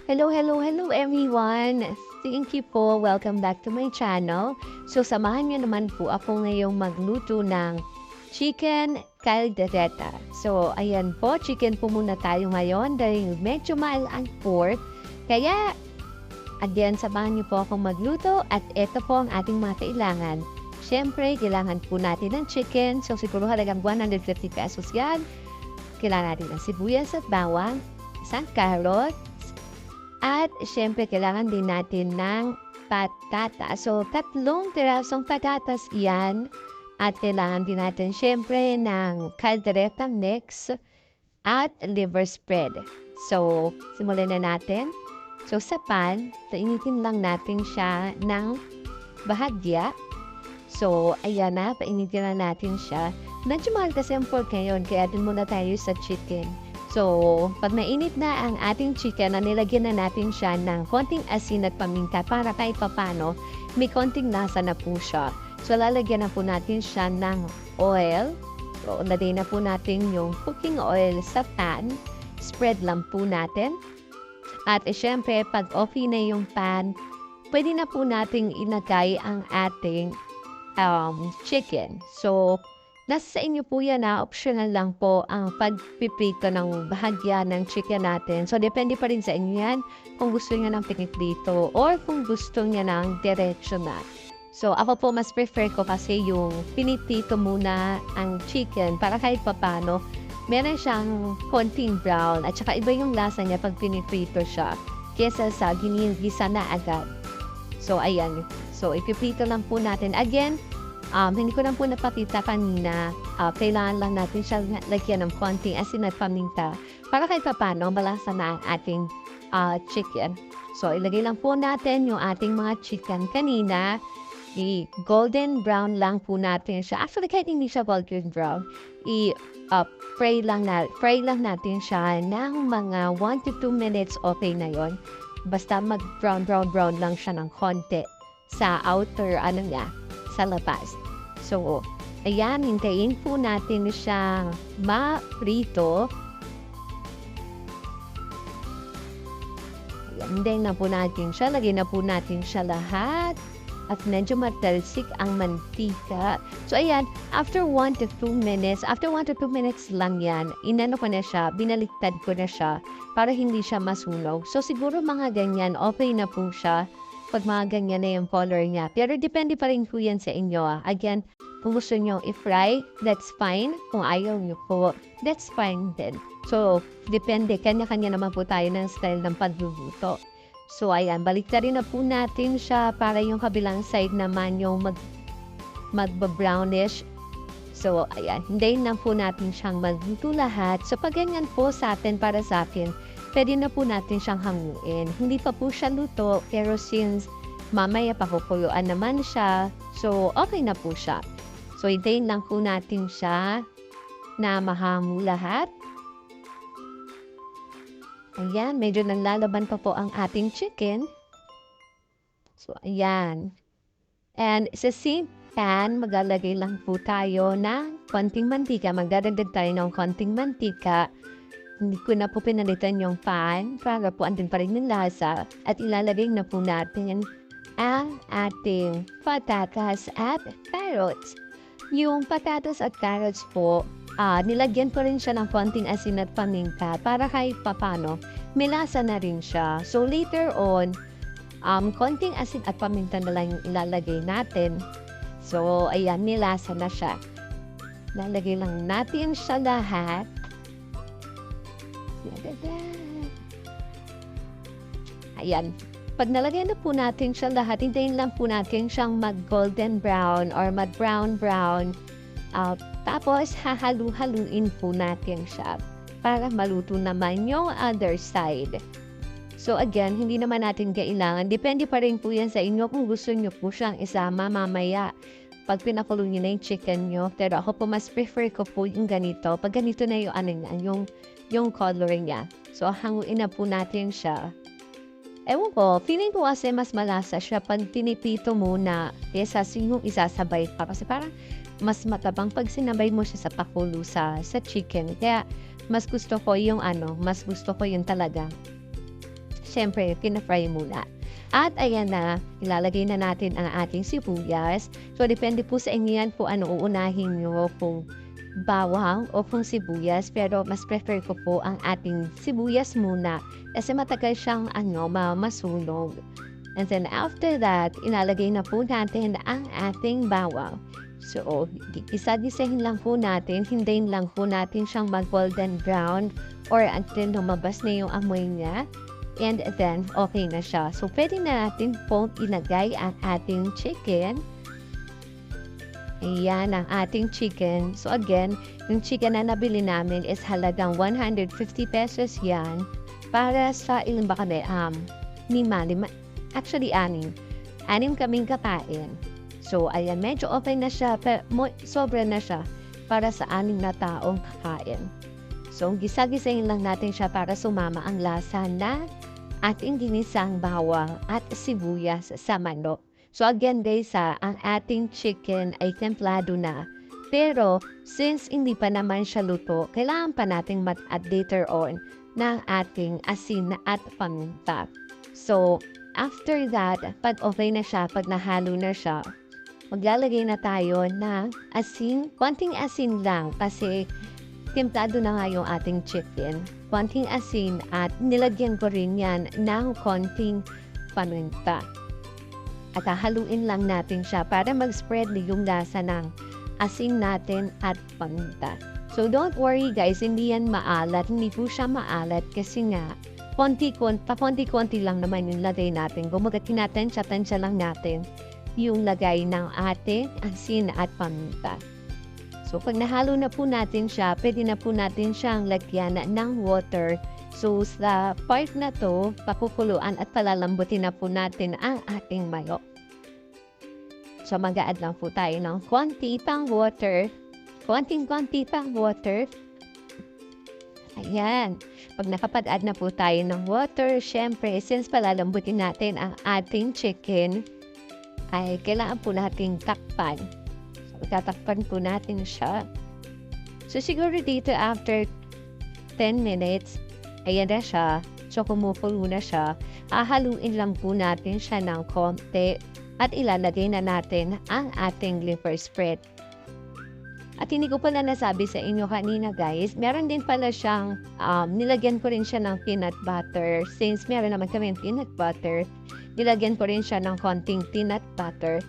Hello, hello, hello everyone! Thank you po. Welcome back to my channel. So, samahan niyo naman po ako ngayong magluto ng chicken caldereta. So, ayan po, chicken po muna tayo ngayon dahil medyo mahal ang pork. Kaya, again, samahan niyo po akong magluto at ito po ang ating mga kailangan. Siyempre, kailangan po natin ng chicken. So, siguro halagang 150 pesos yan. Kailangan natin ng sibuyas at bawang, isang carrot, at syempre, kailangan din natin ng patatas. So, 3 pirasong patatas yan. At kailangan din natin syempre ng caldereta mix at liver spread. So, simulan na natin. So, sa pan, painitin lang natin siya ng bahagya. So, ayan na, painitin na natin siya. Medyo mahal kasi ang pork ngayon, kaya din muna tayo sa chicken. So, pag mainit na ang ating chicken, na nilagyan na natin siya ng konting asin at paminta para kahit papano, may konting lasa na po siya. So, lalagyan na po natin siya ng oil. So, lagay na po natin yung cooking oil sa pan. Spread lang po natin. At syempre, pag okay na yung pan, pwede na po nating inagay ang ating chicken. So, nasa sa inyo po yan optional lang po ang pagpiprito ng bahagya ng chicken natin. So, depende pa rin sa inyo yan kung gusto niya ng piniprito or kung gusto niya ng diretso na. So, ako po mas prefer ko kasi yung piniprito muna ang chicken para kahit papano meron siyang konting brown at saka iba yung lasa niya pag piniprito siya kesa sa ginigisa na agad. So, ayan. So, ipiprito lang po natin. Again, hindi ko lang po napakita kanina, kailangan lang natin siya lagyan ng konting asin at paminta para kahit papano malasa na ang ating chicken. So, ilagay lang po natin yung ating mga chicken kanina. I-golden brown lang po natin siya. Actually, kahit hindi siya golden brown, fry lang natin siya ng mga 1 to 2 minutes, okay na yon. Basta mag-brown lang siya ng konti sa outer, sa labas. So, ayan, hintayin po natin siyang ma-prito. Ayan, hintayin na po natin siya. Lagyan na po natin siya lahat. At medyo matalsik ang mantika. So, ayan, after 1 to 2 minutes lang yan, inano ko na siya, binaliktad ko na siya para hindi siya masunog. So, siguro mga ganyan, okay na po siya pag mga ganyan na yung color niya. Pero depende pa rin po yan sa inyo. Again, kung gusto nyo i-fry, that's fine. Kung ayaw nyo po, that's fine din. So, depende. Kanya-kanya naman po tayo ng style ng pagluluto. So, ayan, baliktarin na po natin siya para yung kabilang side naman yung magba-brownish. So, ayan, hintayin lang po natin siyang magluto lahat. So, pag ganyan po sa atin, para sa akin, pwede na po natin siyang hanguin. Hindi pa po siya luto, pero since mamaya pakukuluan naman siya, so okay na po siya. So, hintayin lang po natin siya na mahango lahat. Ayan, medyo nalalaban pa po ang ating chicken. So, ayan. And sa same pan, maglalagay lang po tayo ng konting mantika. Magdadagdag tayo ng konting mantika. Hindi ko na po pinalitan yung pan para po andun pa rin yung lasa. At ilalagay na po natin ang ating patatas at carrots. Yung patatas at carrots po, nilagyan ko rin siya ng konting asin at paminta para kahit papano, may lasa na rin siya. So later on, konting asin at paminta na lang yung ilalagay natin. So ayan, may lasa na siya. Lalagay lang natin siya lahat. Ayan. Pag nalagay na po natin siya lahat, hintayin lang po natin siyang mag-golden brown or mag-brown. Tapos, hahalu-haluin po natin siya para maluto naman yung other side. So, again, hindi naman natin kailangan. Depende pa rin po yan sa inyo kung gusto nyo po siyang isama mamaya pag pinakulo nyo na yung chicken nyo. Pero ako po, mas prefer ko po yung ganito. Pag ganito na yung coloring niya. So, hanguin na po natin siya. Ewan ko, feeling ko kasi mas malasa siya pag pinipito muna kesa yung isasabay pa. Kasi parang mas matabang pag sinabay mo siya sa pakulo sa chicken. Kaya mas gusto ko yung talaga siyempre, pina-fry muna. At ayan na, ilalagay na natin ang ating sibuyas. So, depende po sa inyo yan kung ano uunahin nyo, kung bawang o kung sibuyas. Pero mas prefer ko po ang ating sibuyas muna kasi matagal siyang masunog. And then after that, ilalagay na po natin ang ating bawang. So, isa-gisahin lang po natin, hintayin lang po natin siyang mag-golden brown or until lumabas na yung amoy niya. And then, okay na siya. So, pwede na natin pong ilagay ang ating chicken. Ayan ang ating chicken. So, again, yung chicken na nabili namin is halagang 150 pesos yan. Para sa ilan ba kami? Lima. Actually, anim kaming kakain. So, ayan, medyo okay na siya. Sobra na siya para sa 6 na taong kakain. So, gisa-gisahin lang natin siya para sumama ang lasa na ating ginisang bawang at sibuyas sa manok. So, again guys, ang ating chicken ay templado na. Pero, since hindi pa naman siya luto, kailangan pa nating mat-add later on ng ating asin at paminta. So, after that, pag okay na siya, pag nahalo na siya, maglalagay na tayo ng asin, konting asin lang kasi timplado na nga yung ating chicken. Konting asin at nilagyan ko rin yan ng konting paminta. At haluin lang natin siya para mag-spread yung lasa ng asin natin at paminta. So don't worry guys, hindi yan maalat. Hindi po siya maalat kasi nga konti-konti lang naman yung lagay natin. Kumbaga tinatansya lang natin yung lagay ng ating asin at paminta. So pag nahalo na po natin siya, pwede na po natin siyang lagyan ng water. So sa part na to, papukuluan at palalambutin na po natin ang ating mayo. So mag-a-add lang po tayo ng konti pang water. Konting-konti pang water. Ayan. Pag nakapag-add na po tayo ng water, syempre, since palalambutin natin ang ating chicken, ay kailangan po nating takpan. So, tatakpan po natin siya. So, siguro dito after 10 minutes, ayan na siya. So, kumukulo na siya. Hahaluin lang po natin siya ng konti at ilalagay na natin ang ating liver spread. At hindi ko pala nasabi sa inyo kanina guys, meron din pala siyang, nilagyan ko rin siya ng peanut butter. Since meron naman kami peanut butter, nilagyan ko rin siya ng konting peanut butter.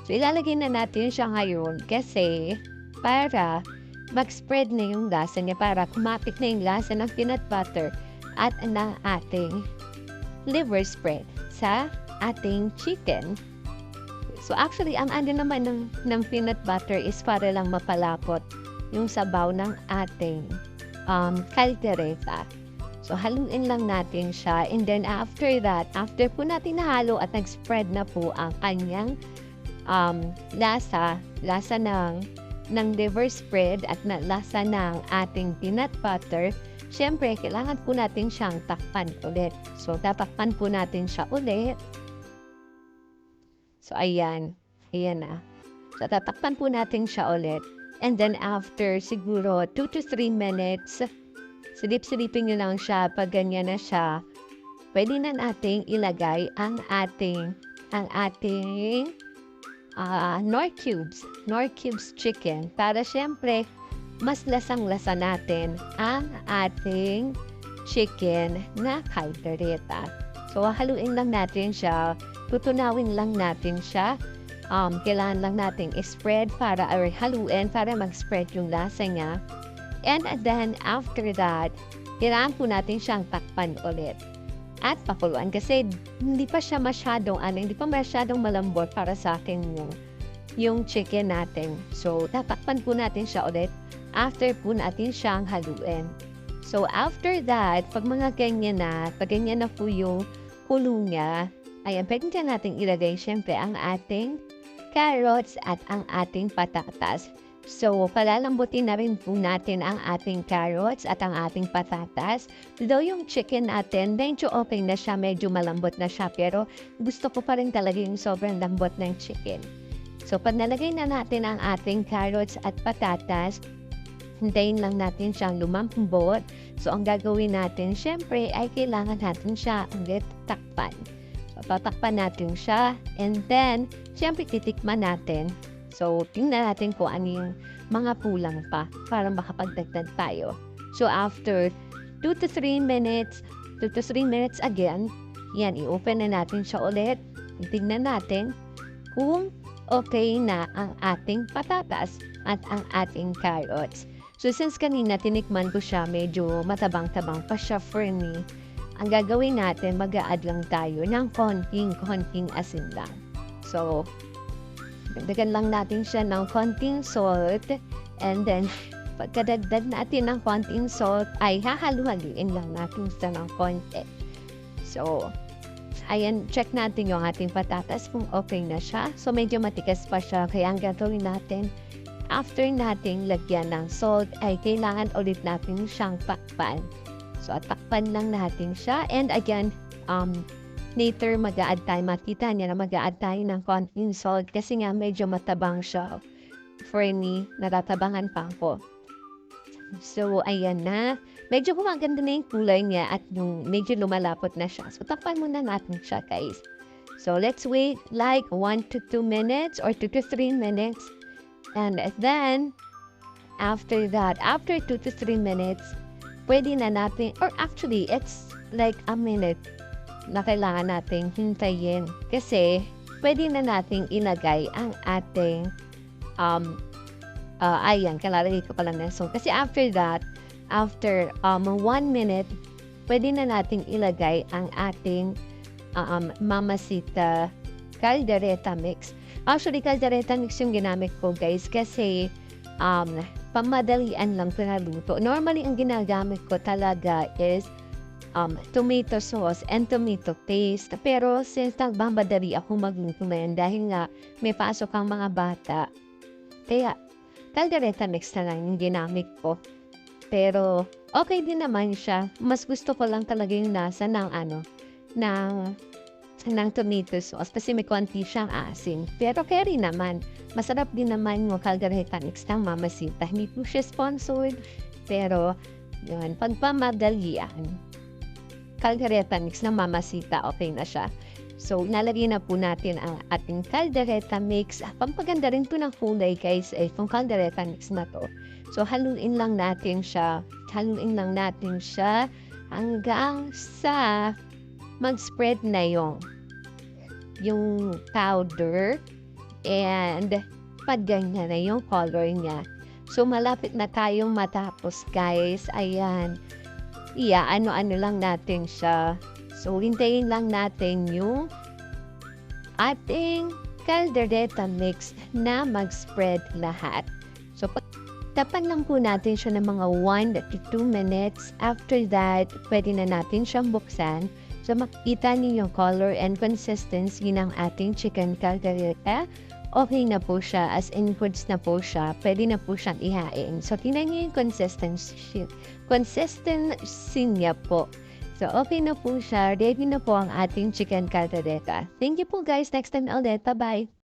So ilalagay na natin siya ngayon kasi para mag-spread na yung lasa niya, para kumapit na yung lasa ng peanut butter at ng ating liver spread sa ating chicken. So actually, ang ano naman ng peanut butter is para lang mapalapot yung sabaw ng ating caldereta. So haluin lang natin siya, and then after that, after po natin nahalo at nag-spread na po ang kanyang lasa ng liver spread at lasa ng ating peanut butter, syempre kailangan po natin siyang takpan ulit. So tatakpan po natin siya ulit. So, ayan na. So, tatakpan po natin siya ulit. And then, after siguro 2 to 3 minutes, silip-silipin nyo lang siya. Pag ganyan na siya, pwede na nating ilagay ang ating Knorr cubes chicken. Para syempre, mas lasang-lasa natin ang ating chicken na caldereta. So, haluin lang natin siya. Tutunawin lang natin siya. Kailangan lang natin i-spread or haluin para mag-spread yung lasa niya. And then, after that, kailangan po natin siyang takpan ulit. At pakuluan kasi hindi pa masyadong malambot para sa akin yung chicken natin. So, tatakpan po natin siya ulit after po natin siyang haluin. So, after that, pag ganyan na po yung kulo niya, ayan, pwede na natin ilagay syempre ang ating carrots at ang ating patatas. So, palalambutin na rin po natin ang ating carrots at ang ating patatas. Though yung chicken natin, medyo okay na siya, medyo malambot na siya, pero gusto ko pa rin talaga yung sobrang lambot ng chicken. So, pag nalagay na natin ang ating carrots at patatas, hintayin lang natin siyang lumambot. So, ang gagawin natin, syempre, ay kailangan natin siya ulit takpan. So, tatakpan natin siya, and then, syempre, titikman natin. So, tingnan natin kung ano yung mga kulang pa para makapagdagdag tayo. So, after 2 to 3 minutes, 2 to 3 minutes again, yan, i-open na natin siya ulit. Tingnan natin kung okay na ang ating patatas at ang ating carrots. So, since kanina tinikman ko siya, medyo matabang-tabang pa siya for me, ang gagawin natin, mag-a-add lang tayo ng konting asin lang. So, dagdagan lang natin siya ng konting salt, and then, pagkadagdag natin ng konting salt, ay hahalu-haluin lang natin siya ng konti. So, ayan, check natin yung ating patatas kung okay na siya. So, medyo matigas pa siya, kaya ang gagawin natin, after nating lagyan ng salt, ay kailangan ulit natin siyang takpan. So, takpan lang natin siya. And again, later mag-a-add tayo, makita niya na mag-a-add tayo ng konting salt kasi nga medyo matabang siya. For me, natatabangan pa ako. So, ayan na. Medyo gumaganda na yung kulay niya at yung medyo lumalapot na siya. So, takpan muna natin siya, guys. So, let's wait like 1 to 2 minutes or 2 to 3 minutes. And then, after that, after 2 to 3 minutes, pwede na natin, or actually, it's like a minute na kailangan natin hintayin. Kasi, pwede na natin ilagay ang ating, ayan, kalalagay ko pa lang na salt. Kasi after that, after 1 minute, pwede na natin ilagay ang ating Mamacita caldereta mix. Actually, caldereta mix yung ginamit ko, guys, kasi pamadalian lang ko naluto. Normally, ang ginagamit ko talaga is tomato sauce and tomato paste. Pero since nagmamadali ako magluto na yan dahil nga may pasok ang mga bata, kaya caldereta mix na lang yung ginamit ko. Pero okay din naman siya. Mas gusto ko lang talaga yung lasa ng ng tomato sauce kasi may konti siyang asin. Pero carry naman. Masarap din naman yung caldereta mix ng Mamacita. Hindi po siya sponsored. Pero, yun, pagpamadalian, caldereta mix ng Mamacita, okay na siya. So, nalagay na po natin ang ating caldereta mix. Pampaganda rin po ng kulay, guys, itong caldereta mix na to. So, haluin lang natin siya. Haluin lang natin siya hanggang sa mag-spread na yung powder and pag ganyan na yung color niya. So, malapit na tayong matapos, guys. Ayan. Ano-ano lang natin siya. So, hintayin lang natin yung ating caldereta mix na mag-spread lahat. So, tapan lang po natin siya ng mga 1 to 2 minutes. After that, pwede na natin siyang buksan. So, makikita niyo yung color and consistency ng ating chicken caldereta. Okay na po siya. As in, goods na po siya. Pwede na po siyang ihain. So, tingnan niyo yung consistency niya po. So, okay na po siya. Ready na po ang ating chicken caldereta. Thank you po, guys. Next time ulit. Bye-bye.